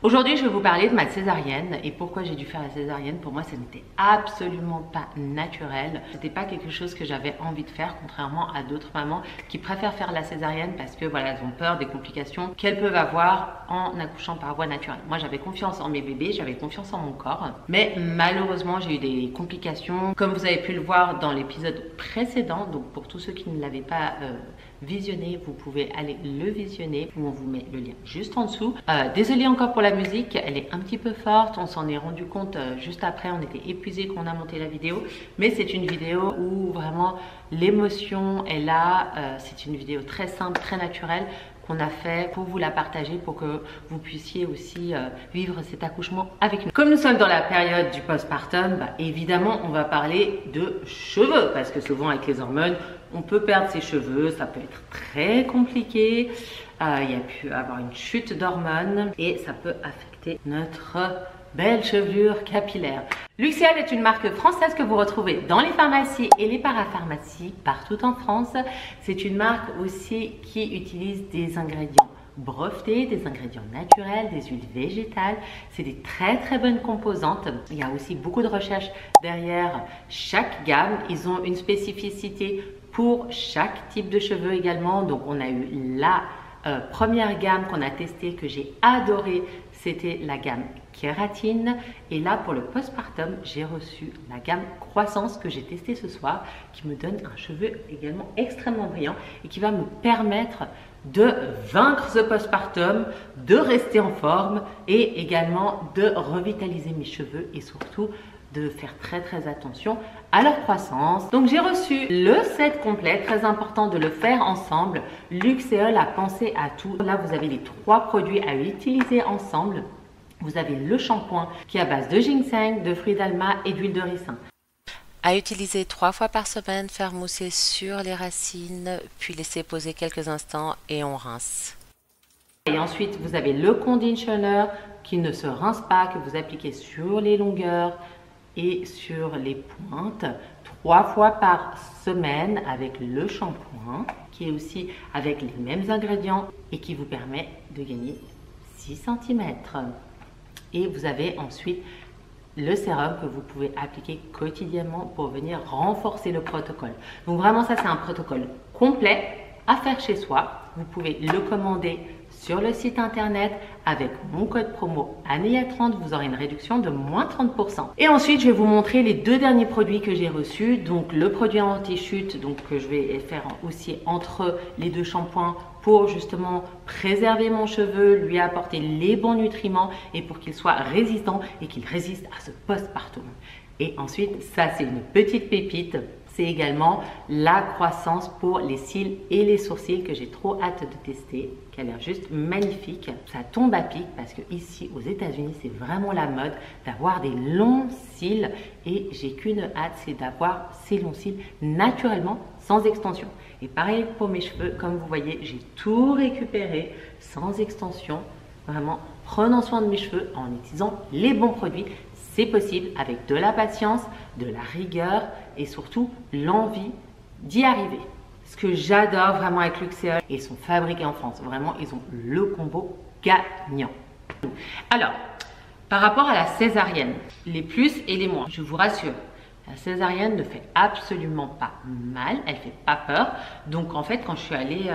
Aujourd'hui, je vais vous parler de ma césarienne et pourquoi j'ai dû faire la césarienne. Pour moi, ça n'était absolument pas naturel. C'était pas quelque chose que j'avais envie de faire, contrairement à d'autres mamans qui préfèrent faire la césarienne parce que voilà, elles ont peur des complications qu'elles peuvent avoir en accouchant par voie naturelle. Moi, j'avais confiance en mes bébés, j'avais confiance en mon corps, mais malheureusement, j'ai eu des complications, comme vous avez pu le voir dans l'épisode précédent. Donc, pour tous ceux qui ne l'avaient pas visionné, vous pouvez aller le visionner, où on vous met le lien juste en dessous. Désolée encore pour la musique, elle est un petit peu forte, on s'en est rendu compte juste après, on était épuisé quand on a monté la vidéo, mais c'est une vidéo où vraiment l'émotion est là, c'est une vidéo très simple, très naturelle qu'on a fait pour vous la partager, pour que vous puissiez aussi vivre cet accouchement avec nous. Comme nous sommes dans la période du postpartum, évidemment on va parler de cheveux, parce que souvent avec les hormones, on peut perdre ses cheveux, ça peut être très compliqué, il y a pu avoir une chute d'hormones et ça peut affecter notre belle chevelure capillaire. Luxéol est une marque française que vous retrouvez dans les pharmacies et les parapharmacies partout en France. C'est une marque aussi qui utilise des ingrédients brevetés, des ingrédients naturels, des huiles végétales. C'est des très bonnes composantes. Il y a aussi beaucoup de recherches derrière chaque gamme. Ils ont une spécificité pour chaque type de cheveux également. Donc on a eu la première gamme qu'on a testée que j'ai adorée, c'était la gamme kératine. Et là pour le postpartum, j'ai reçu la gamme croissance que j'ai testée ce soir, qui me donne un cheveu également extrêmement brillant et qui va me permettre de vaincre ce postpartum, de rester en forme et également de revitaliser mes cheveux et surtout de faire très attention à leur croissance. Donc j'ai reçu le set complet, très important de le faire ensemble. Luxéol a pensé à tout. Là vous avez les 3 produits à utiliser ensemble. Vous avez le shampoing qui est à base de ginseng, de fruits d'alma et d'huile de ricin. À utiliser 3 fois par semaine, faire mousser sur les racines, puis laisser poser quelques instants et on rince. Et ensuite vous avez le conditioner qui ne se rince pas, que vous appliquez sur les longueurs et sur les pointes 3 fois par semaine avec le shampoing qui est aussi avec les mêmes ingrédients et qui vous permet de gagner 6 cm. Et vous avez ensuite le sérum que vous pouvez appliquer quotidiennement pour venir renforcer le protocole. Donc vraiment ça c'est un protocole complet à faire chez soi. Vous pouvez le commander sur le site internet avec mon code promo ANEIA30, vous aurez une réduction de moins 30%. Et ensuite, je vais vous montrer les 2 derniers produits que j'ai reçus. Donc le produit anti-chute, donc que je vais faire aussi entre les 2 shampoings pour justement préserver mon cheveu, lui apporter les bons nutriments et pour qu'il soit résistant et qu'il résiste à ce postpartum. Et ensuite, ça c'est une petite pépite. C'est également la croissance pour les cils et les sourcils que j'ai trop hâte de tester, qui a l'air juste magnifique. Ça tombe à pic parce que ici aux États-Unis, c'est vraiment la mode d'avoir des longs cils et j'ai qu'une hâte, c'est d'avoir ces longs cils naturellement sans extension. Et pareil pour mes cheveux, comme vous voyez, j'ai tout récupéré sans extension, vraiment prenant soin de mes cheveux en utilisant les bons produits. C'est possible avec de la patience, de la rigueur et surtout l'envie d'y arriver. Ce que j'adore vraiment avec Luxéol, ils sont fabriqués en France. Vraiment, ils ont le combo gagnant. Alors, par rapport à la césarienne, les plus et les moins, je vous rassure, la césarienne ne fait absolument pas mal, elle fait pas peur. Donc en fait, quand je suis allée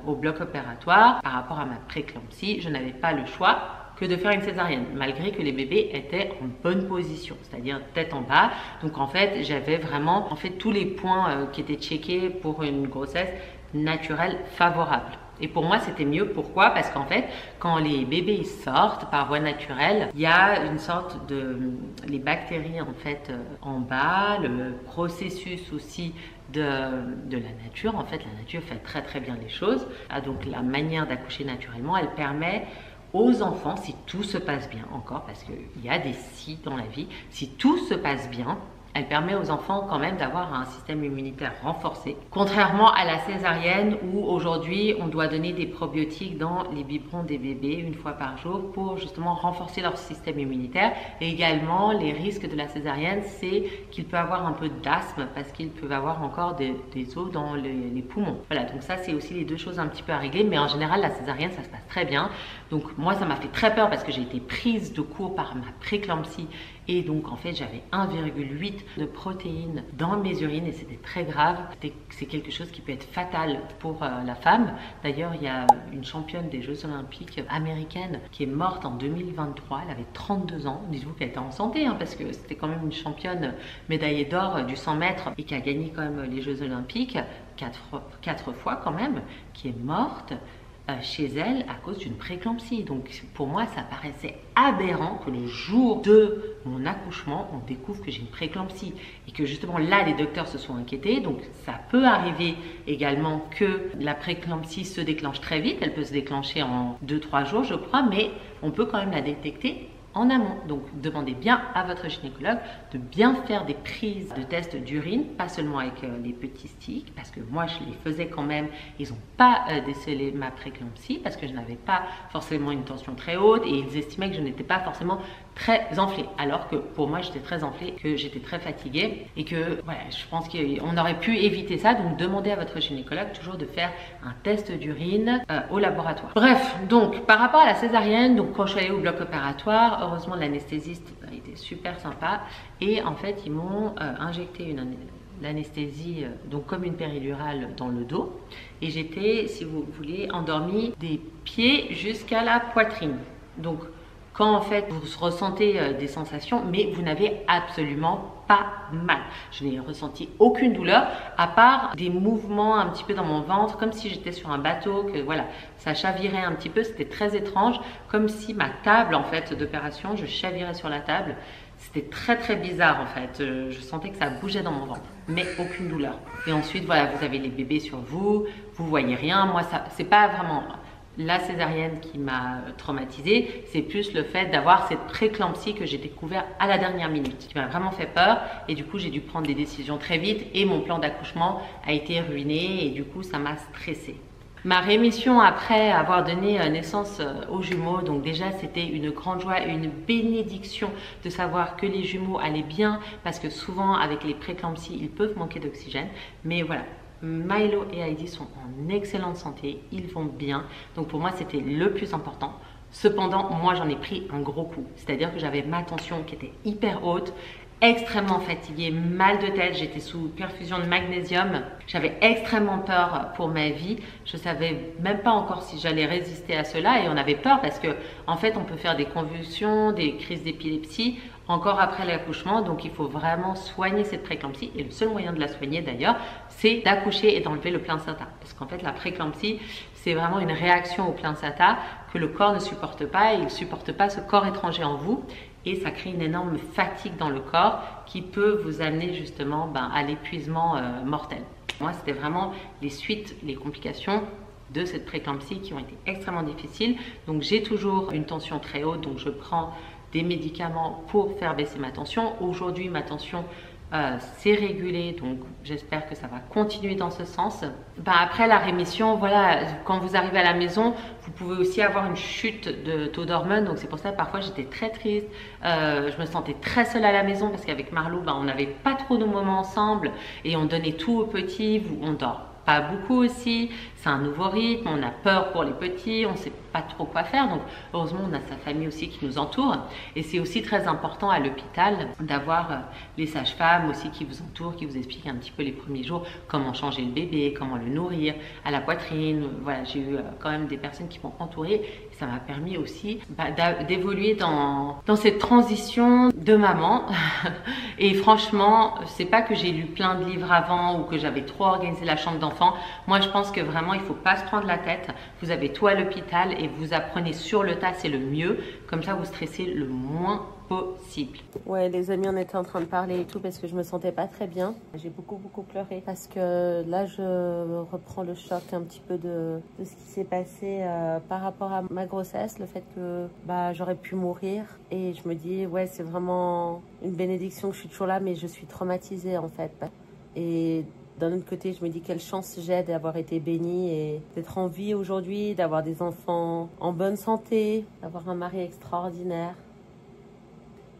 au bloc opératoire, par rapport à ma préclampsie, je n'avais pas le choix que de faire une césarienne, malgré que les bébés étaient en bonne position, c'est-à-dire tête en bas. Donc en fait, j'avais vraiment tous les points qui étaient checkés pour une grossesse naturelle favorable. Et pour moi, c'était mieux. Pourquoi? Parce qu'en fait, quand les bébés sortent par voie naturelle, il y a une sorte de... les bactéries en fait en bas, le processus aussi de la nature. En fait, la nature fait très bien les choses. Donc la manière d'accoucher naturellement, elle permet aux enfants, si tout se passe bien encore, parce qu'il y a des si dans la vie, si tout se passe bien, elle permet aux enfants quand même d'avoir un système immunitaire renforcé. Contrairement à la césarienne où aujourd'hui on doit donner des probiotiques dans les biberons des bébés une fois par jour pour justement renforcer leur système immunitaire. Et également les risques de la césarienne, c'est qu'il peut avoir un peu d'asthme parce qu'ils peuvent avoir encore des os dans les poumons. Voilà, donc ça c'est aussi les deux choses un petit peu à régler, mais en général la césarienne ça se passe très bien. Donc moi ça m'a fait très peur parce que j'ai été prise de court par ma préclampsie et donc en fait j'avais 1,8 de protéines dans mes urines et c'était très grave. C'est quelque chose qui peut être fatal pour la femme. D'ailleurs il y a une championne des Jeux Olympiques américaine qui est morte en 2023, elle avait 32 ans. Dites-vous qu'elle était en santé hein, parce que c'était quand même une championne médaillée d'or du 100 mètres et qui a gagné quand même les Jeux Olympiques 4 fois quand même, qui est morte chez elle à cause d'une préclampsie. Donc pour moi ça paraissait aberrant que le jour de mon accouchement on découvre que j'ai une préclampsie et que justement là les docteurs se sont inquiétés. Donc ça peut arriver également que la préclampsie se déclenche très vite, elle peut se déclencher en 2-3 jours je crois, mais on peut quand même la détecter en amont. Donc demandez bien à votre gynécologue de bien faire des prises de tests d'urine, pas seulement avec les petits sticks, parce que moi je les faisais quand même, ils n'ont pas décelé ma préclampsie parce que je n'avais pas forcément une tension très haute et ils estimaient que je n'étais pas forcément très enflée, alors que pour moi j'étais très enflée, que j'étais très fatiguée et que voilà, je pense qu'on aurait pu éviter ça. Donc demandez à votre gynécologue toujours de faire un test d'urine au laboratoire. Bref, donc par rapport à la césarienne, donc quand je suis allée au bloc opératoire, heureusement l'anesthésiste était super sympa et en fait ils m'ont injecté l'anesthésie donc comme une péridurale dans le dos et j'étais, si vous voulez, endormie des pieds jusqu'à la poitrine. Donc quand en fait vous ressentez des sensations, mais vous n'avez absolument pas mal. Je n'ai ressenti aucune douleur, à part des mouvements un petit peu dans mon ventre, comme si j'étais sur un bateau, que voilà, ça chavirait un petit peu, c'était très étrange, comme si ma table en fait d'opération, je chavirais sur la table. C'était très très bizarre en fait, je sentais que ça bougeait dans mon ventre, mais aucune douleur. Et ensuite voilà, vous avez les bébés sur vous, vous voyez rien, moi ça, c'est pas vraiment la césarienne qui m'a traumatisée, c'est plus le fait d'avoir cette préclampsie que j'ai découvert à la dernière minute, qui m'a vraiment fait peur et du coup j'ai dû prendre des décisions très vite et mon plan d'accouchement a été ruiné et du coup ça m'a stressée. Ma rémission après avoir donné naissance aux jumeaux, donc déjà c'était une grande joie et une bénédiction de savoir que les jumeaux allaient bien parce que souvent avec les préclampsies ils peuvent manquer d'oxygène, mais voilà. Milo et Heidi sont en excellente santé, ils vont bien, donc pour moi c'était le plus important. Cependant, moi j'en ai pris un gros coup, c'est-à-dire que j'avais ma tension qui était hyper haute, extrêmement fatiguée, mal de tête, j'étais sous perfusion de magnésium, j'avais extrêmement peur pour ma vie, je savais même pas encore si j'allais résister à cela et on avait peur parce que en fait on peut faire des convulsions, des crises d'épilepsie encore après l'accouchement, donc il faut vraiment soigner cette préclampsie et le seul moyen de la soigner d'ailleurs c'est d'accoucher et d'enlever le placenta parce qu'en fait la préclampsie c'est vraiment une réaction au placenta que le corps ne supporte pas et il ne supporte pas ce corps étranger en vous et ça crée une énorme fatigue dans le corps qui peut vous amener justement à l'épuisement mortel. Moi c'était vraiment les suites, les complications de cette préclampsie qui ont été extrêmement difficiles, donc j'ai toujours une tension très haute, donc je prends des médicaments pour faire baisser ma tension. Aujourd'hui ma tension c'est régulé, donc j'espère que ça va continuer dans ce sens. Après la rémission, voilà, quand vous arrivez à la maison, vous pouvez aussi avoir une chute de taux d'hormones, donc c'est pour ça que parfois j'étais très triste, je me sentais très seule à la maison parce qu'avec Marlou, on n'avait pas trop de moments ensemble et on donnait tout aux petits, on dort pas beaucoup aussi, c'est un nouveau rythme, on a peur pour les petits, on ne sait pas trop quoi faire, donc heureusement on a sa famille aussi qui nous entoure et c'est aussi très important à l'hôpital d'avoir les sages-femmes aussi qui vous entourent, qui vous expliquent un petit peu les premiers jours comment changer le bébé, comment le nourrir à la poitrine. Voilà, j'ai eu quand même des personnes qui m'ont entourée et ça m'a permis aussi d'évoluer dans cette transition de maman et franchement c'est pas que j'ai lu plein de livres avant ou que j'avais trop organisé la chambre d'enfant. Moi je pense que vraiment il faut pas se prendre la tête, vous avez tout à l'hôpital et vous apprenez sur le tas, c'est le mieux, comme ça vous stressez le moins possible. Ouais, les amis, on était en train de parler et tout parce que je me sentais pas très bien. J'ai beaucoup pleuré parce que là, je reprends le choc un petit peu de ce qui s'est passé par rapport à ma grossesse, le fait que j'aurais pu mourir. Et je me dis, ouais, c'est vraiment une bénédiction que je suis toujours là, mais je suis traumatisée en fait. Et d'un autre côté, je me dis quelle chance j'ai d'avoir été bénie et d'être en vie aujourd'hui, d'avoir des enfants en bonne santé, d'avoir un mari extraordinaire.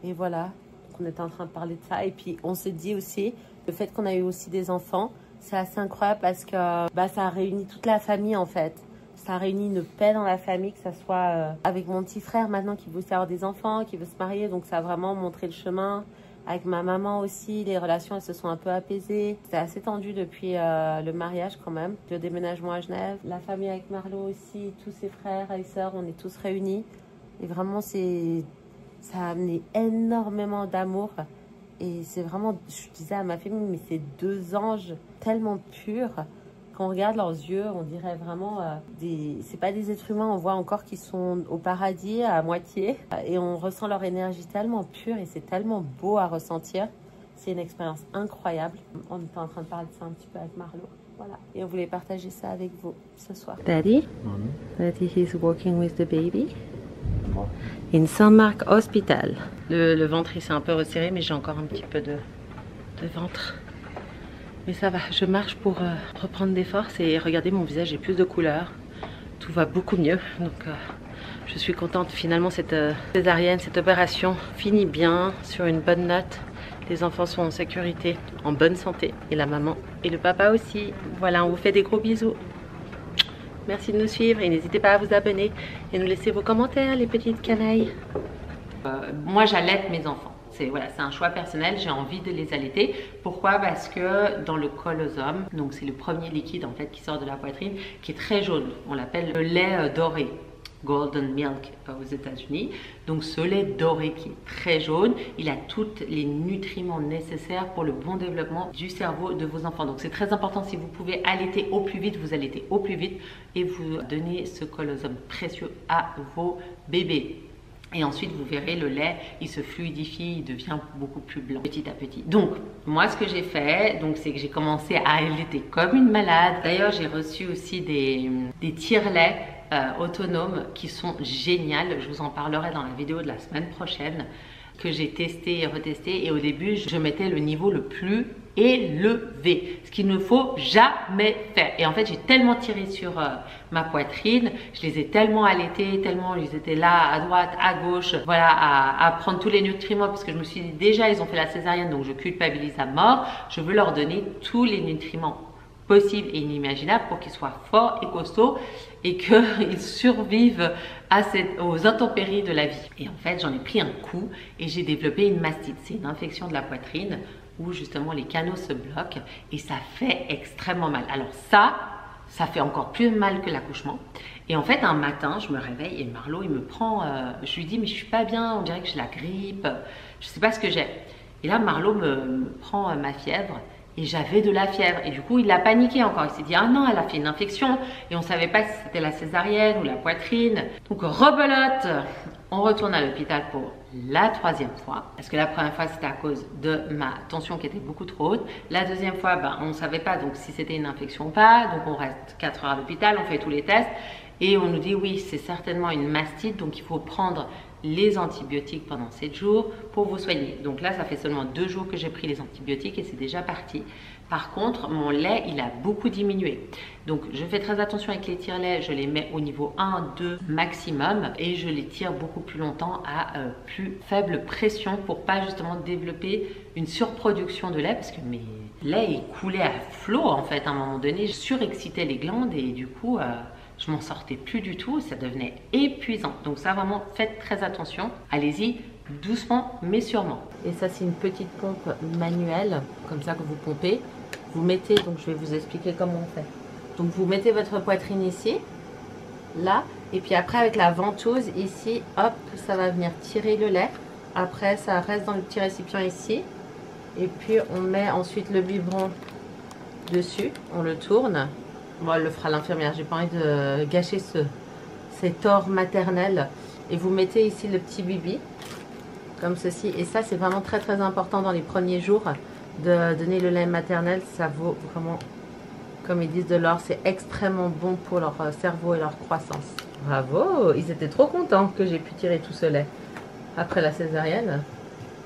Et voilà, donc on était en train de parler de ça. Et puis on se dit aussi, le fait qu'on a eu aussi des enfants, c'est assez incroyable parce que ça a réuni toute la famille en fait. Ça a réuni une paix dans la famille, que ça soit avec mon petit frère maintenant qui veut avoir des enfants, qui veut se marier. Donc ça a vraiment montré le chemin. Avec ma maman aussi, les relations elles se sont un peu apaisées. C'était assez tendu depuis le mariage quand même, le déménagement à Genève. La famille avec Marlo aussi, tous ses frères et sœurs, on est tous réunis. Et vraiment ça a amené énormément d'amour. Et c'est vraiment, je disais à ma famille, mais c'est deux anges tellement purs. Quand on regarde leurs yeux, on dirait vraiment c'est pas des êtres humains, on voit encore qu'ils sont au paradis à moitié. Et on ressent leur énergie tellement pure et c'est tellement beau à ressentir. C'est une expérience incroyable. On était en train de parler de ça un petit peu avec Marlo. Voilà. Et on voulait partager ça avec vous ce soir. Daddy, Daddy, he's working with the baby. In Saint-Marc Hospital. Le ventre il s'est un peu resserré, mais j'ai encore un petit peu de ventre. Mais ça va, je marche pour reprendre des forces et regardez mon visage, j'ai plus de couleurs. Tout va beaucoup mieux. Donc je suis contente. Finalement cette césarienne, cette opération finit bien sur une bonne note. Les enfants sont en sécurité, en bonne santé. Et la maman et le papa aussi. Voilà, on vous fait des gros bisous. Merci de nous suivre et n'hésitez pas à vous abonner et nous laisser vos commentaires, les petites canailles. Moi, j'allaite mes enfants. C'est un choix personnel, j'ai envie de les allaiter. Pourquoi? Parce que dans le collosome, donc c'est le premier liquide en fait qui sort de la poitrine, qui est très jaune. On l'appelle le lait doré. Golden Milk aux États-Unis. Donc ce lait doré qui est très jaune, il a tous les nutriments nécessaires pour le bon développement du cerveau de vos enfants. Donc c'est très important, si vous pouvez allaiter au plus vite, vous allaitez au plus vite et vous donnez ce collosome précieux à vos bébés. Et ensuite, vous verrez, le lait, il se fluidifie, il devient beaucoup plus blanc petit à petit. Donc, moi, ce que j'ai fait, c'est que j'ai commencé à allaiter comme une malade. D'ailleurs, j'ai reçu aussi des tire-laits autonomes qui sont géniales. Je vous en parlerai dans la vidéo de la semaine prochaine que j'ai testé et retesté. Et au début, je mettais le niveau le plus élevé, ce qu'il ne faut jamais faire. Et en fait, j'ai tellement tiré sur ma poitrine, je les ai tellement allaités, tellement ils étaient là à droite, à gauche, voilà, à prendre tous les nutriments, parce que je me suis dit déjà ils ont fait la césarienne, donc je culpabilise à mort. Je veux leur donner tous les nutriments possibles et inimaginables pour qu'ils soient forts et costauds et qu'ils survivent aux intempéries de la vie. Et en fait, j'en ai pris un coup et j'ai développé une mastite. C'est une infection de la poitrine où justement les canaux se bloquent et ça fait extrêmement mal. Alors ça fait encore plus mal que l'accouchement. Et en fait, un matin, je me réveille et Marlo, il me prend, je lui dis, mais je suis pas bien, on dirait que j'ai la grippe, je sais pas ce que j'ai. Et là, Marlo me prend ma fièvre et j'avais de la fièvre. Et du coup, il a paniqué encore. Il s'est dit, ah non, elle a fait une infection et on savait pas si c'était la césarienne ou la poitrine. Donc, rebelote, on retourne à l'hôpital pour la troisième fois. Parce que la première fois, c'était à cause de ma tension qui était beaucoup trop haute. La deuxième fois, on ne savait pas donc si c'était une infection ou pas. Donc, on reste 4 heures à l'hôpital, on fait tous les tests. Et on nous dit, oui, c'est certainement une mastite. Donc, il faut prendre les antibiotiques pendant 7 jours pour vous soigner. Donc là, ça fait seulement 2 jours que j'ai pris les antibiotiques et c'est déjà parti. Par contre, mon lait, il a beaucoup diminué. Donc, je fais très attention avec les tire-laits. Je les mets au niveau 1, 2 maximum et je les tire beaucoup plus longtemps à plus faible pression pour pas justement développer une surproduction de lait parce que mes laits, ils coulaient à flot en fait. À un moment donné, je surexcitais les glandes et du coup, je m'en sortais plus du tout. Ça devenait épuisant. Donc ça, vraiment, faites très attention. Allez-y doucement mais sûrement. Et ça, c'est une petite pompe manuelle, comme ça que vous pompez. Vous mettez, donc je vais vous expliquer comment on fait. Donc vous mettez votre poitrine ici, là, et puis après avec la ventouse ici, hop, ça va venir tirer le lait. Après, ça reste dans le petit récipient ici. Et puis on met ensuite le biberon dessus, on le tourne. Bon, elle le fera l'infirmière, j'ai pas envie de gâcher cet or maternel. Et vous mettez ici le petit bibi. comme ceci. Et ça, c'est vraiment très très important dans les premiers jours de donner le lait maternel. Ça vaut vraiment, comme ils disent, de l'or. C'est extrêmement bon pour leur cerveau et leur croissance. Bravo, ils étaient trop contents que j'ai pu tirer tout ce lait après la césarienne.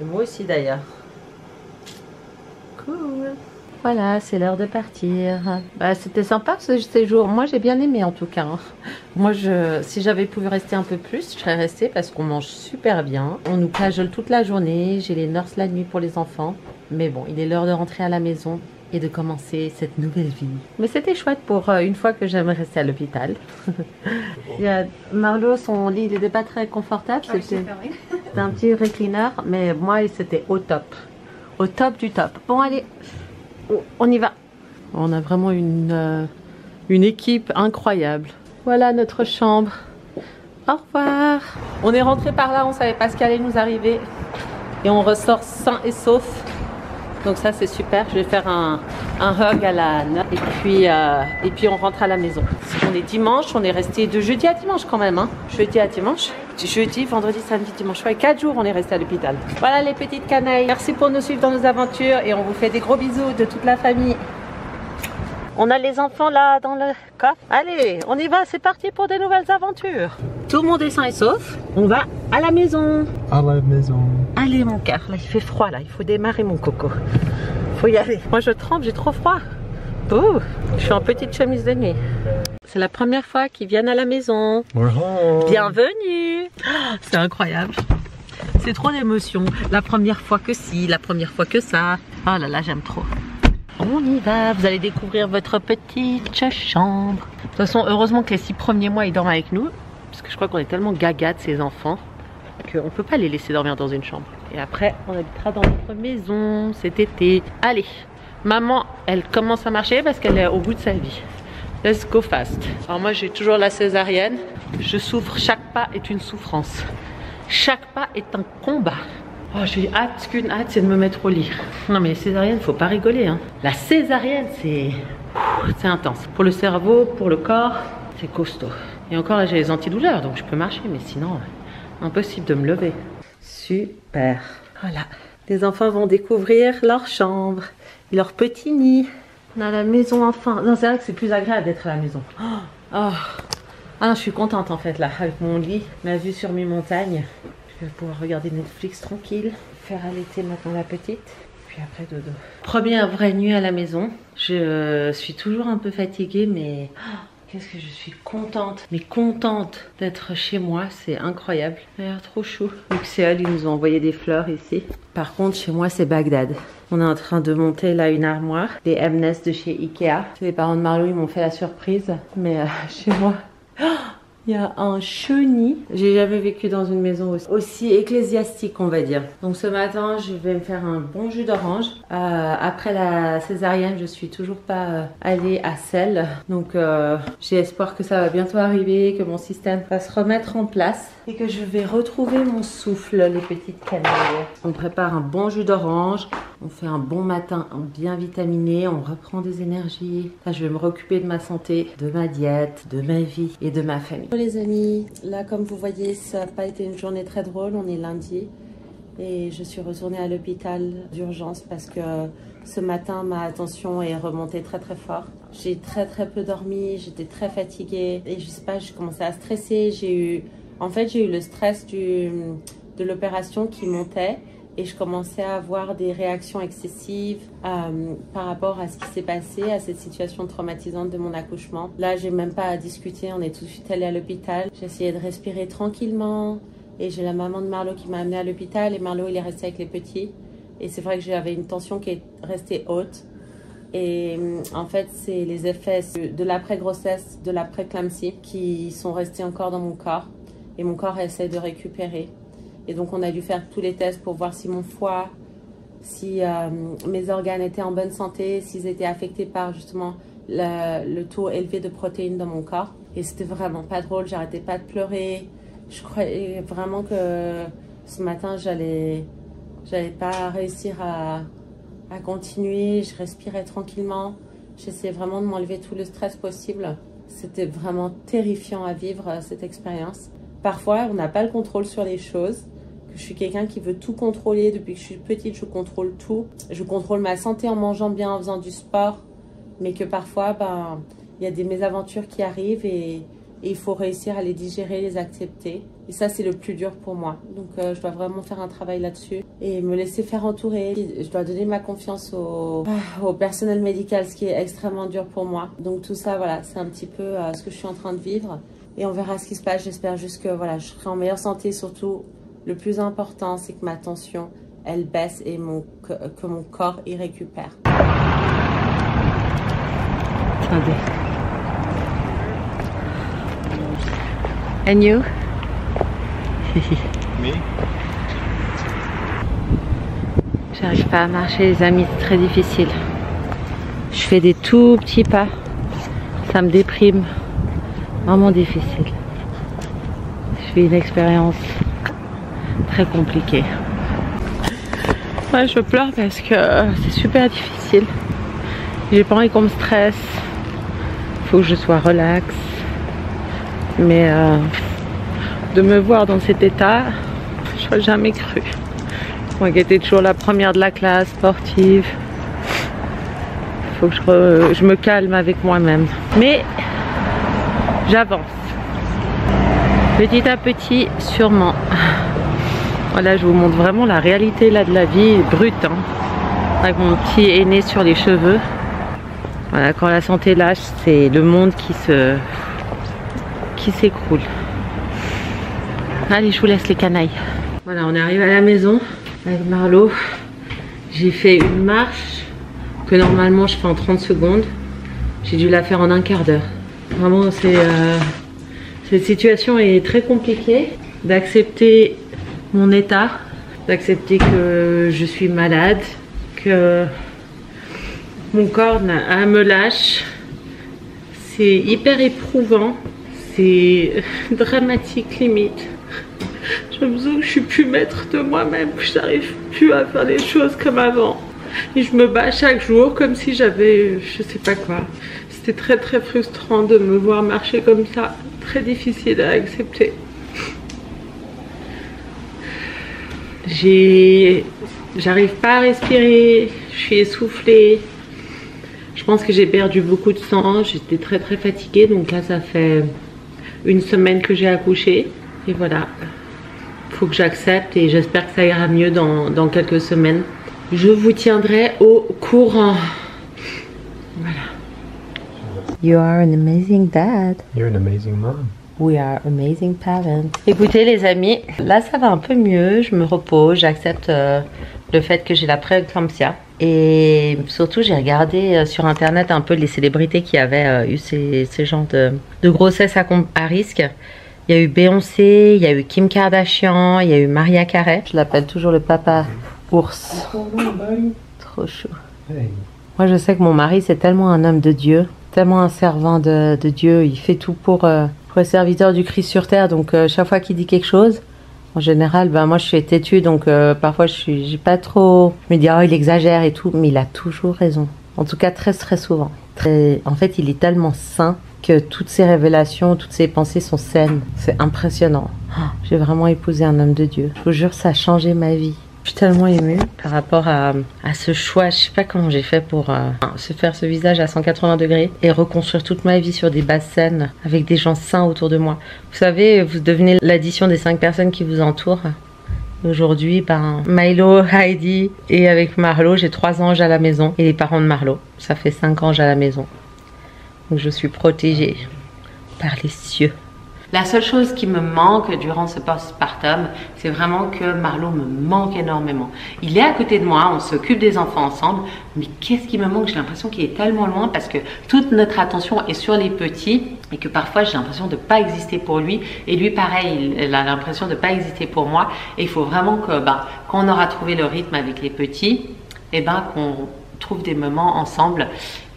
Et moi aussi d'ailleurs. Cool. Voilà, c'est l'heure de partir. Bah, c'était sympa ce séjour. Moi, j'ai bien aimé en tout cas. Moi, si j'avais pu rester un peu plus, je serais restée parce qu'on mange super bien. On nous cajole toute la journée. J'ai les nurses la nuit pour les enfants. Mais bon, il est l'heure de rentrer à la maison et de commencer cette nouvelle vie. Mais c'était chouette pour une fois que j'aimerais rester à l'hôpital. Il y a Marlo, son lit, il n'était pas très confortable. C'était un petit recliner, mais moi, c'était au top. Au top du top. Bon, allez, on y va. On a vraiment une équipe incroyable. Voilà notre chambre. Au revoir. On est rentré par là, on ne savait pas ce qui allait nous arriver. Et on ressort sain et sauf. Donc ça c'est super, je vais faire un hug à la nurse et puis on rentre à la maison. On est dimanche, on est resté de jeudi à dimanche quand même. Hein. Jeudi à dimanche, jeudi, vendredi, samedi, dimanche. Ouais, 4 jours on est resté à l'hôpital. Voilà les petites canailles, merci pour nous suivre dans nos aventures et on vous fait des gros bisous de toute la famille. On a les enfants là dans le coffre. Allez, on y va, c'est parti pour des nouvelles aventures. Tout le monde est sain et sauf. On va à la maison. À la maison. Allez mon cœur, là il fait froid là, il faut démarrer mon coco. Faut y aller. Moi je tremble, j'ai trop froid. Oh, je suis en petite chemise de nuit. C'est la première fois qu'ils viennent à la maison. Bienvenue. Oh, c'est incroyable. C'est trop d'émotions. La première fois que ci, la première fois que ça. Oh là là, j'aime trop. On y va, vous allez découvrir votre petite chambre. De toute façon, heureusement que les 6 premiers mois, ils dorment avec nous. Parce que je crois qu'on est tellement gaga de ces enfants qu'on ne peut pas les laisser dormir dans une chambre. Et après, on habitera dans notre maison cet été. Allez, maman, elle commence à marcher parce qu'elle est au bout de sa vie. Let's go fast. Alors moi, j'ai toujours la césarienne. Je souffre, chaque pas est une souffrance. Chaque pas est un combat. Oh, j'ai hâte, qu'une hâte, c'est de me mettre au lit. Non mais les césariennes, faut pas rigoler. Hein. La césarienne, c'est intense. Pour le cerveau, pour le corps, c'est costaud. Et encore là, j'ai les antidouleurs, donc je peux marcher. Mais sinon, impossible de me lever. Super. Voilà. Les enfants vont découvrir leur chambre et leur petit nid. On a la maison enfin. Non, c'est vrai que c'est plus agréable d'être à la maison. Oh. Ah non, je suis contente en fait là, avec mon lit, ma vue sur mes montagnes. Je vais pouvoir regarder Netflix tranquille, faire allaiter maintenant la petite, puis après dodo. Première vraie nuit à la maison. Je suis toujours un peu fatiguée, mais qu'est-ce que je suis contente, mais contente d'être chez moi, c'est incroyable. Ça a l'air trop chou. Luxéol, ils nous ont envoyé des fleurs ici. Par contre, chez moi, c'est Bagdad. On est en train de monter là une armoire, des M-Nest de chez Ikea. Les parents de Marlo, ils m'ont fait la surprise, mais chez moi... Il y a un chenil. J'ai jamais vécu dans une maison aussi ecclésiastique, on va dire. Donc ce matin, je vais me faire un bon jus d'orange. Après la césarienne, je suis toujours pas allée à Celle. Donc j'ai espoir que ça va bientôt arriver, que mon système va se remettre en place et que je vais retrouver mon souffle, les petites canailles. On prépare un bon jus d'orange. On fait un bon matin bien vitaminé, on reprend des énergies. Là, je vais me occuper de ma santé, de ma diète, de ma vie et de ma famille. Bonjour les amis, là comme vous voyez, ça n'a pas été une journée très drôle, on est lundi. Et je suis retournée à l'hôpital d'urgence parce que ce matin, ma tension est remontée très très fort. J'ai très peu dormi, j'étais très fatiguée. Et je sais pas, j'ai commencé à stresser. J'ai eu le stress de l'opération qui montait. Et je commençais à avoir des réactions excessives par rapport à ce qui s'est passé, à cette situation traumatisante de mon accouchement. Là, j'ai même pas à discuter, on est tout de suite allé à l'hôpital. J'ai essayé de respirer tranquillement et j'ai la maman de Marlo qui m'a amenée à l'hôpital et Marlo, il est resté avec les petits. Et c'est vrai que j'avais une tension qui est restée haute. Et en fait, c'est les effets de l'après-grossesse, de l'après-clamsie qui sont restés encore dans mon corps. Et mon corps essaie de récupérer. Et donc, on a dû faire tous les tests pour voir si mon foie, si mes organes étaient en bonne santé, s'ils étaient affectés par justement le taux élevé de protéines dans mon corps. Et c'était vraiment pas drôle, j'arrêtais pas de pleurer. Je croyais vraiment que ce matin, j'allais pas réussir à continuer. Je respirais tranquillement. J'essayais vraiment de m'enlever tout le stress possible. C'était vraiment terrifiant à vivre, cette expérience. Parfois, on n'a pas le contrôle sur les choses, Je suis quelqu'un qui veut tout contrôler. Depuis que je suis petite, je contrôle tout. Je contrôle ma santé en mangeant bien, en faisant du sport. Mais que parfois, il y a des mésaventures qui arrivent et il faut réussir à les digérer, les accepter. Et ça, c'est le plus dur pour moi. Donc, je dois vraiment faire un travail là-dessus et me laisser faire entourer. Je dois donner ma confiance au personnel médical, ce qui est extrêmement dur pour moi. Donc, tout ça, voilà, c'est un petit peu ce que je suis en train de vivre. Et on verra ce qui se passe. J'espère juste que voilà, je serai en meilleure santé. Surtout, le plus important, c'est que ma tension, elle baisse et que mon corps y récupère. Attendez. And you? Me? J'arrive pas à marcher, les amis, c'est très difficile. Je fais des tout petits pas. Ça me déprime. Vraiment difficile. Je vis une expérience très compliquée. Ouais, je pleure parce que c'est super difficile. J'ai pas envie qu'on me stresse. Faut que je sois relax. Mais de me voir dans cet état, je n'aurais jamais cru. Moi qui étais toujours la première de la classe sportive. Faut que je me calme avec moi-même. Mais j'avance. Petit à petit, sûrement. Voilà, je vous montre vraiment la réalité là de la vie brute. Hein. Avec mon petit aîné sur les cheveux. Voilà, quand la santé lâche, c'est le monde qui s'écroule. Allez, je vous laisse les canailles. Voilà, on est arrivé à la maison avec Marlo. J'ai fait une marche que normalement je fais en 30 secondes. J'ai dû la faire en un quart d'heure. Vraiment, cette situation est très compliquée. D'accepter mon état, d'accepter que je suis malade, que mon corps me lâche. C'est hyper éprouvant. C'est dramatique limite. J'ai l'impression que je suis plus maître de moi-même, que je n'arrive plus à faire les choses comme avant. Et je me bats chaque jour comme si j'avais je sais pas quoi. C'était très très frustrant de me voir marcher comme ça. Très difficile à accepter. J'arrive pas à respirer, je suis essoufflée. Je pense que j'ai perdu beaucoup de sang, j'étais très très fatiguée. Donc là ça fait une semaine que j'ai accouché. Et voilà, faut que j'accepte et j'espère que ça ira mieux dans quelques semaines. Je vous tiendrai au courant. Voilà. You are an amazing dad. You're an amazing mom. We are amazing parents. Écoutez les amis, là ça va un peu mieux, je me repose, j'accepte le fait que j'ai la prééclampsia. Et surtout j'ai regardé sur internet un peu les célébrités qui avaient eu ces genres de grossesse à risque. Il y a eu Beyoncé, il y a eu Kim Kardashian, il y a eu Mariah Carey. Je l'appelle toujours le papa ours. Trop chaud. Hey. Moi je sais que mon mari c'est tellement un homme de Dieu, tellement un servant de Dieu. Il fait tout pour être serviteur du Christ sur terre. Donc chaque fois qu'il dit quelque chose, en général, moi je suis têtue. Donc parfois j'ai pas trop... Je me dis, oh il exagère et tout. Mais il a toujours raison. En tout cas très très souvent. En fait il est tellement saint que toutes ses révélations, toutes ses pensées sont saines. C'est impressionnant. Oh, j'ai vraiment épousé un homme de Dieu. Je vous jure, ça a changé ma vie. Je suis tellement émue par rapport à ce choix. Je sais pas comment j'ai fait pour se faire ce visage à 180 degrés et reconstruire toute ma vie sur des bases saines avec des gens sains autour de moi. Vous savez, vous devenez l'addition des 5 personnes qui vous entourent. Aujourd'hui, Milo, Heidi et avec Marlo, j'ai 3 anges à la maison et les parents de Marlo. Ça fait 5 anges à la maison. Donc je suis protégée par les cieux. La seule chose qui me manque durant ce postpartum, c'est vraiment que Marlo me manque énormément. Il est à côté de moi, on s'occupe des enfants ensemble, mais qu'est-ce qui me manque? J'ai l'impression qu'il est tellement loin parce que toute notre attention est sur les petits et que parfois j'ai l'impression de ne pas exister pour lui. Et lui pareil, il a l'impression de ne pas exister pour moi. Et il faut vraiment que quand on aura trouvé le rythme avec les petits, qu'on trouve des moments ensemble.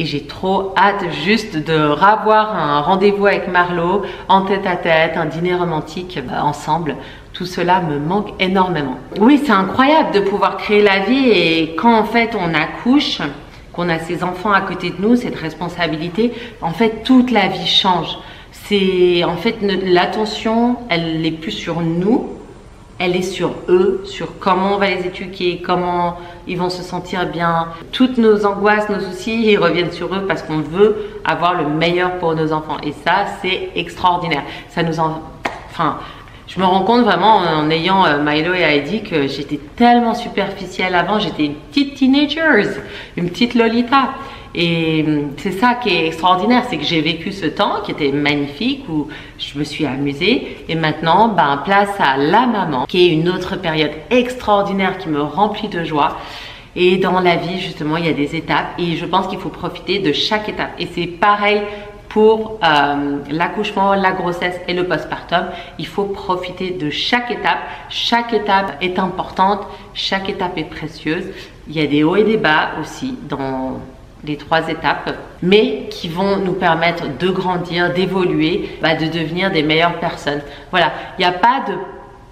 Et j'ai trop hâte juste de revoir un rendez-vous avec Marlo en tête-à-tête, un dîner romantique ensemble. Tout cela me manque énormément. Oui, c'est incroyable de pouvoir créer la vie et quand en fait on accouche, qu'on a ses enfants à côté de nous, cette responsabilité, en fait toute la vie change. C'est en fait l'attention, elle n'est plus sur nous, elle est sur eux, sur comment on va les éduquer, comment ils vont se sentir bien. Toutes nos angoisses, nos soucis, ils reviennent sur eux parce qu'on veut avoir le meilleur pour nos enfants. Et ça, c'est extraordinaire. Ça nous enfin, je me rends compte vraiment en ayant Milo et Heidi que j'étais tellement superficielle avant. J'étais une petite teenager, une petite Lolita. Et c'est ça qui est extraordinaire, c'est que j'ai vécu ce temps qui était magnifique, où je me suis amusée. Et maintenant, ben, place à la maman, qui est une autre période extraordinaire qui me remplit de joie. Et dans la vie, justement, il y a des étapes. Et je pense qu'il faut profiter de chaque étape. Et c'est pareil pour l'accouchement, la grossesse et le postpartum. Il faut profiter de chaque étape. Chaque étape est importante, chaque étape est précieuse. Il y a des hauts et des bas aussi dans les 3 étapes, mais qui vont nous permettre de grandir, d'évoluer, de devenir des meilleures personnes. Voilà, il n'y a pas de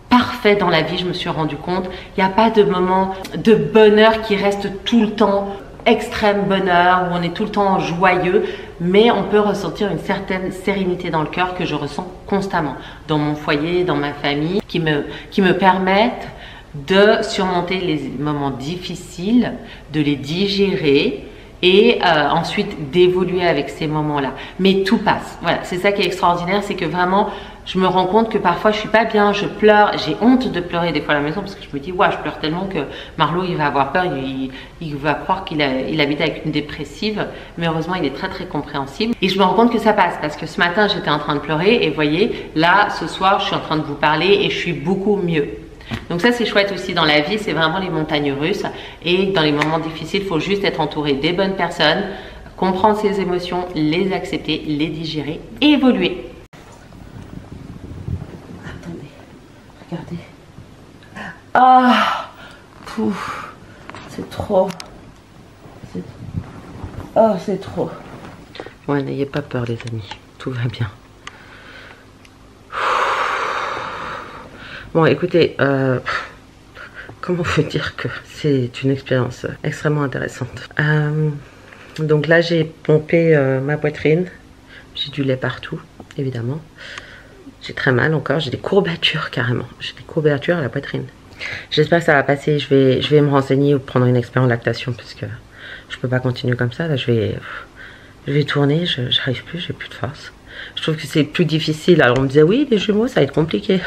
parfait dans la vie, je me suis rendu compte. Il n'y a pas de moment de bonheur qui reste tout le temps extrême bonheur, où on est tout le temps joyeux, mais on peut ressentir une certaine sérénité dans le cœur que je ressens constamment dans mon foyer, dans ma famille, qui me permettent de surmonter les moments difficiles, de les digérer, et ensuite d'évoluer avec ces moments-là. Mais tout passe. Voilà, c'est ça qui est extraordinaire, c'est que vraiment, je me rends compte que parfois je suis pas bien, je pleure, j'ai honte de pleurer des fois à la maison parce que je me dis, ouais, je pleure tellement que Marlo, il va avoir peur, il va croire qu'il habite avec une dépressive, mais heureusement, il est très très compréhensible. Et je me rends compte que ça passe parce que ce matin, j'étais en train de pleurer et vous voyez, là, ce soir, je suis en train de vous parler et je suis beaucoup mieux. Donc ça c'est chouette aussi dans la vie, c'est vraiment les montagnes russes, et dans les moments difficiles, il faut juste être entouré des bonnes personnes, comprendre ses émotions, les accepter, les digérer et évoluer. Attendez, regardez. Ah, c'est trop. Oh, c'est trop. Ouais, n'ayez pas peur les amis, tout va bien. Bon, écoutez, comment vous dire que c'est une expérience extrêmement intéressante. Donc là, j'ai pompé ma poitrine. J'ai du lait partout, évidemment. J'ai très mal encore. J'ai des courbatures carrément. J'ai des courbatures à la poitrine. J'espère que ça va passer. Je vais me renseigner ou prendre une expert en lactation parce que je peux pas continuer comme ça. Là, je vais tourner. J'arrive plus. J'ai plus de force. Je trouve que c'est plus difficile. Alors on me disait oui, les jumeaux ça va être compliqué.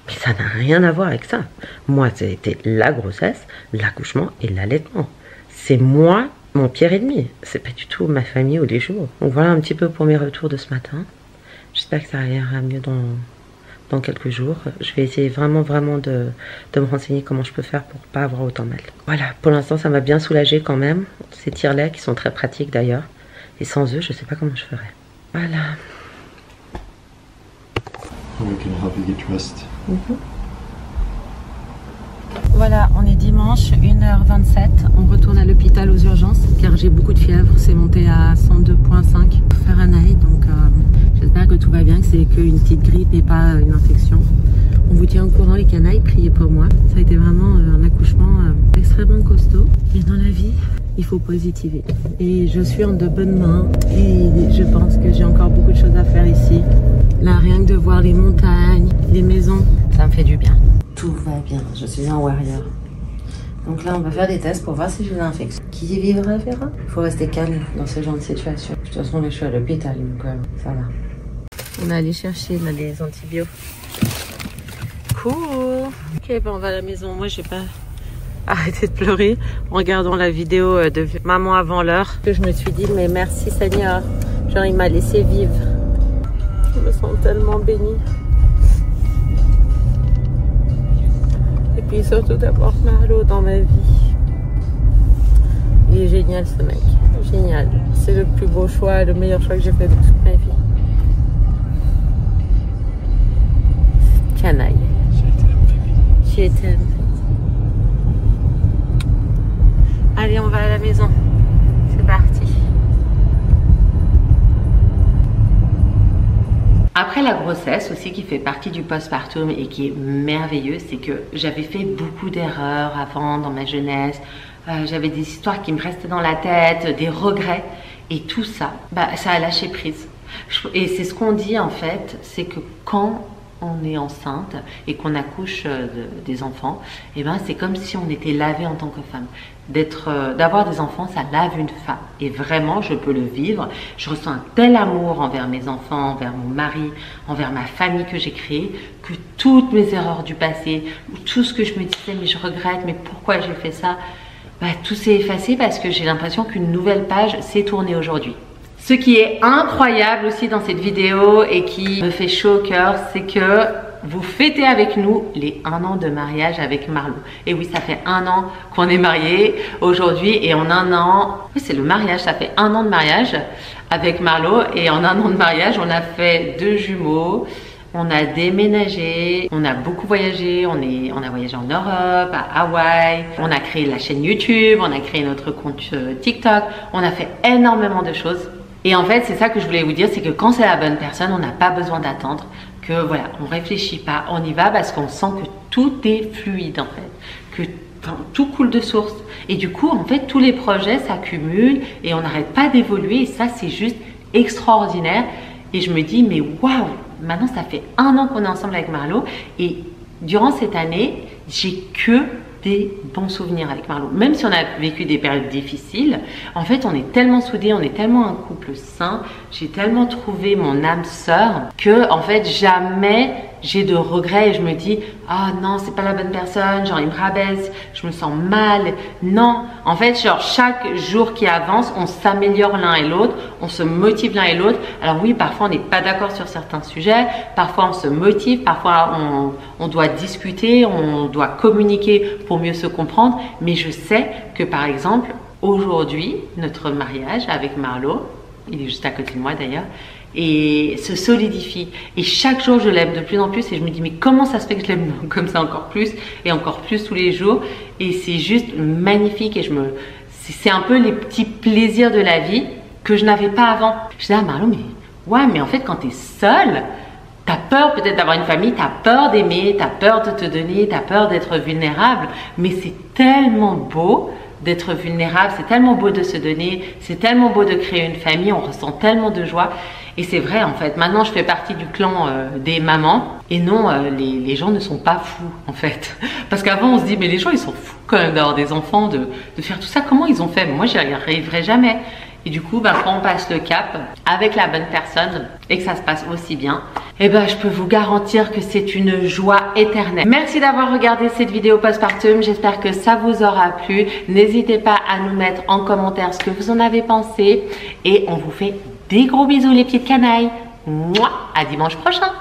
Mais ça n'a rien à voir avec ça. Moi c'était la grossesse, l'accouchement et l'allaitement. C'est moi, mon pire ennemi. C'est pas du tout ma famille ou les jumeaux. Donc voilà un petit peu pour mes retours de ce matin. J'espère que ça ira mieux dans quelques jours. Je vais essayer vraiment de me renseigner comment je peux faire pour pas avoir autant mal. Voilà, pour l'instant ça m'a bien soulagé quand même. Ces tire-laits qui sont très pratiques d'ailleurs. Et sans eux je sais pas comment je ferais. Voilà. We can help you get dressed. Voilà, on est dimanche, 1h27. On retourne à l'hôpital aux urgences car j'ai beaucoup de fièvre. C'est monté à 102,5 Fahrenheit. Donc j'espère que tout va bien, que c'est qu'une petite grippe et pas une infection. On vous tient au courant les canailles, priez pour moi. Ça a été vraiment un accouchement extrêmement costaud. Et dans la vie, il faut positiver. Et je suis en de bonnes mains et je pense que j'ai encore beaucoup de choses à faire ici. Là, rien que de voir les montagnes, les maisons, ça me fait du bien. Tout va bien, je suis un warrior. Donc là, on va faire des tests pour voir si j'ai une infection. Qui vivra verra. Il faut rester calme dans ce genre de situation. De toute façon, je suis à l'hôpital, donc ça va. On est allé chercher là, les antibiotiques. Cool. Ok, on va à la maison. Moi, j'ai pas arrêté de pleurer en regardant la vidéo de maman avant l'heure. Je me suis dit, mais merci Seigneur. Genre, il m'a laissé vivre. Je me sens tellement bénie. Et puis surtout d'avoir Marlo dans ma vie. Il est génial ce mec. Génial. C'est le plus beau choix, le meilleur choix que j'ai fait de toute ma vie. Canaille. Je t'aime. Allez, on va à la maison. C'est parti. Après la grossesse aussi, qui fait partie du postpartum et qui est merveilleux, c'est que j'avais fait beaucoup d'erreurs avant dans ma jeunesse. J'avais des histoires qui me restaient dans la tête, des regrets. Et tout ça, ça a lâché prise. Et c'est ce qu'on dit en fait, c'est que quand on est enceinte et qu'on accouche des enfants, et ben c'est comme si on était lavé en tant que femme. D'avoir des enfants, ça lave une femme. Et vraiment, je peux le vivre. Je ressens un tel amour envers mes enfants, envers mon mari, envers ma famille que j'ai créée, que toutes mes erreurs du passé, ou tout ce que je me disais, mais je regrette, mais pourquoi j'ai fait ça, bah, tout s'est effacé parce que j'ai l'impression qu'une nouvelle page s'est tournée aujourd'hui. Ce qui est incroyable aussi dans cette vidéo et qui me fait chaud au cœur, c'est que vous fêtez avec nous les 1 an de mariage avec Marlo. Et oui, ça fait 1 an qu'on est mariés aujourd'hui et en 1 an, oui, c'est le mariage, ça fait 1 an de mariage avec Marlo et en 1 an de mariage, on a fait 2 jumeaux. On a déménagé, on a beaucoup voyagé, on a voyagé en Europe, à Hawaï, on a créé la chaîne YouTube, on a créé notre compte TikTok, on a fait énormément de choses. Et en fait, c'est ça que je voulais vous dire, c'est que quand c'est la bonne personne, on n'a pas besoin d'attendre, que voilà, on réfléchit pas, on y va parce qu'on sent que tout est fluide en fait, que tout coule de source. Et du coup, en fait, tous les projets s'accumulent et on n'arrête pas d'évoluer et ça, c'est juste extraordinaire. Et je me dis, mais waouh, maintenant ça fait 1 an qu'on est ensemble avec Marlo et durant cette année, j'ai que des bons souvenirs avec Marlo. Même si on a vécu des périodes difficiles, en fait, on est tellement soudés, on est tellement un couple sain. J'ai tellement trouvé mon âme sœur que, en fait, jamais j'ai de regrets et je me dis ah non, c'est pas la bonne personne, genre il me rabaisse, je me sens mal. Non, en fait, genre chaque jour qui avance, on s'améliore l'un et l'autre, on se motive l'un et l'autre. Alors oui, parfois on n'est pas d'accord sur certains sujets, parfois on se motive, parfois on doit discuter, on doit communiquer pour mieux se comprendre. Mais je sais que par exemple, aujourd'hui, notre mariage avec Marlo, il est juste à côté de moi d'ailleurs, et se solidifie. Et chaque jour, je l'aime de plus en plus et je me dis mais comment ça se fait que je l'aime comme ça encore plus et encore plus tous les jours. Et c'est juste magnifique et c'est un peu les petits plaisirs de la vie que je n'avais pas avant. Je dis ah Marlo, mais ouais, mais en fait quand tu es seule, tu as peur peut-être d'avoir une famille, tu as peur d'aimer, tu as peur de te donner, tu as peur d'être vulnérable, mais c'est tellement beau d'être vulnérable, c'est tellement beau de se donner, c'est tellement beau de créer une famille, on ressent tellement de joie. Et c'est vrai en fait, maintenant je fais partie du clan des mamans et non, les gens ne sont pas fous en fait. Parce qu'avant on se dit mais les gens ils sont fous quand même d'avoir des enfants, de faire tout ça, comment ils ont fait? Moi j'y arriverai jamais. Et du coup, quand on passe le cap avec la bonne personne et que ça se passe aussi bien, eh ben, je peux vous garantir que c'est une joie éternelle. Merci d'avoir regardé cette vidéo postpartum. J'espère que ça vous aura plu. N'hésitez pas à nous mettre en commentaire ce que vous en avez pensé. Et on vous fait des gros bisous les petites canailles. Mouah, à dimanche prochain.